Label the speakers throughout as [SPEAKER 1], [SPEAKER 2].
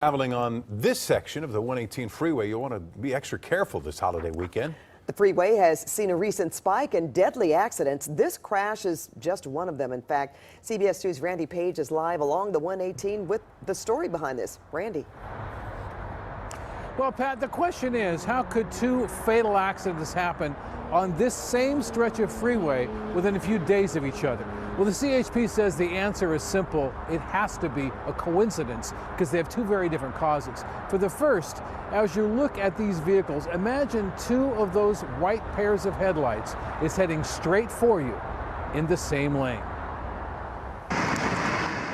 [SPEAKER 1] Traveling on this section of the 118 freeway, you'll want to be extra careful this holiday weekend.
[SPEAKER 2] The freeway has seen a recent spike in deadly accidents. This crash is just one of them. In fact, CBS 2's Randy Page is live along the 118 with the story behind this. Randy.
[SPEAKER 3] Well, Pat, the question is, how could two fatal accidents happen on this same stretch of freeway within a few days of each other? Well, the CHP says the answer is simple. It has to be a coincidence because they have two very different causes. For the first, as you look at these vehicles, imagine two of those white pairs of headlights is heading straight for you in the same lane.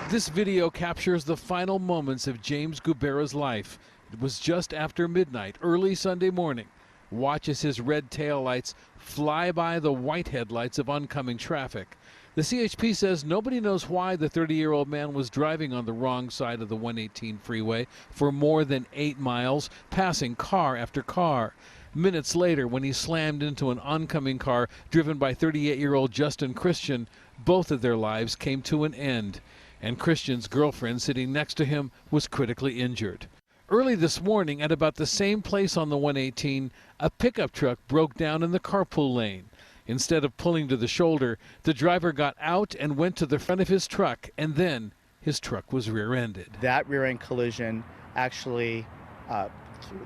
[SPEAKER 3] This video captures the final moments of James Guberra's life. It was just after midnight, early Sunday morning. Watch as his red taillights fly by the white headlights of oncoming traffic. The CHP says nobody knows why the 30-year-old man was driving on the wrong side of the 118 freeway for more than 8 miles, passing car after car. Minutes later, when he slammed into an oncoming car driven by 38-year-old Justin Christian, both of their lives came to an end. And Christian's girlfriend sitting next to him was critically injured. Early this morning, at about the same place on the 118, a pickup truck broke down in the carpool lane. Instead of pulling to the shoulder, the driver got out and went to the front of his truck, and then his truck was rear-ended.
[SPEAKER 4] That rear-end collision actually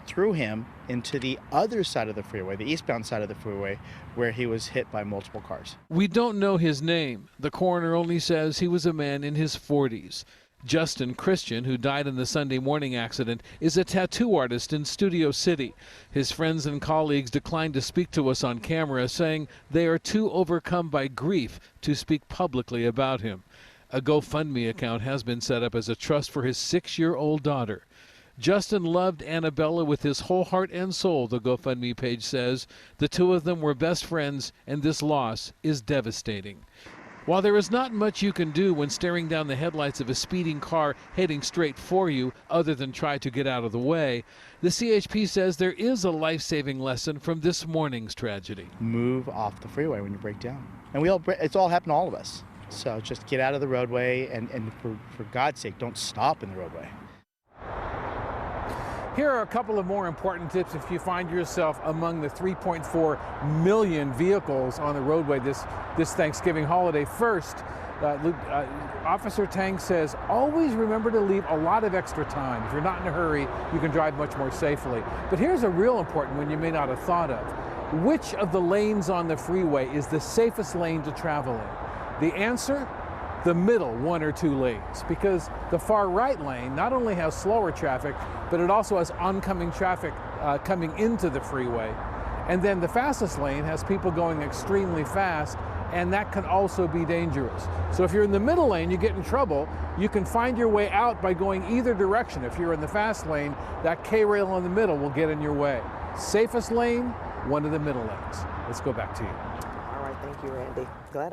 [SPEAKER 4] threw him into the other side of the freeway, the eastbound side of the freeway, where he was hit by multiple cars.
[SPEAKER 3] We don't know his name. The coroner only says he was a man in his 40s. Justin Christian, who died in the Sunday morning accident, is a tattoo artist in Studio City. His friends and colleagues declined to speak to us on camera, saying they are too overcome by grief to speak publicly about him. A GoFundMe account has been set up as a trust for his 6-year-old daughter. Justin loved Annabella with his whole heart and soul, the GoFundMe page says. The two of them were best friends, and this loss is devastating. While there is not much you can do when staring down the headlights of a speeding car heading straight for you other than try to get out of the way, the CHP says there is a life-saving lesson from this morning's tragedy.
[SPEAKER 4] Move off the freeway when you break down. And it's all happened to all of us. So just get out of the roadway and for God's sake, don't stop in the roadway.
[SPEAKER 3] Here are a couple of more important tips if you find yourself among the 3.4 million vehicles on the roadway this Thanksgiving holiday. First, Officer Tang says, always remember to leave a lot of extra time. If you're not in a hurry, you can drive much more safely. But here's a real important one you may not have thought of. Which of the lanes on the freeway is the safest lane to travel in? The answer? The middle 1 or 2 lanes, because the far right lane not only has slower traffic, but it also has oncoming traffic coming into the freeway. And then the fastest lane has people going extremely fast, and that can also be dangerous. So if you're in the middle lane, you get in trouble. You can find your way out by going either direction. If you're in the fast lane, that K-rail in the middle will get in your way. Safest lane, one of the middle lanes. Let's go back to you.
[SPEAKER 2] All right, thank you, Randy. Glad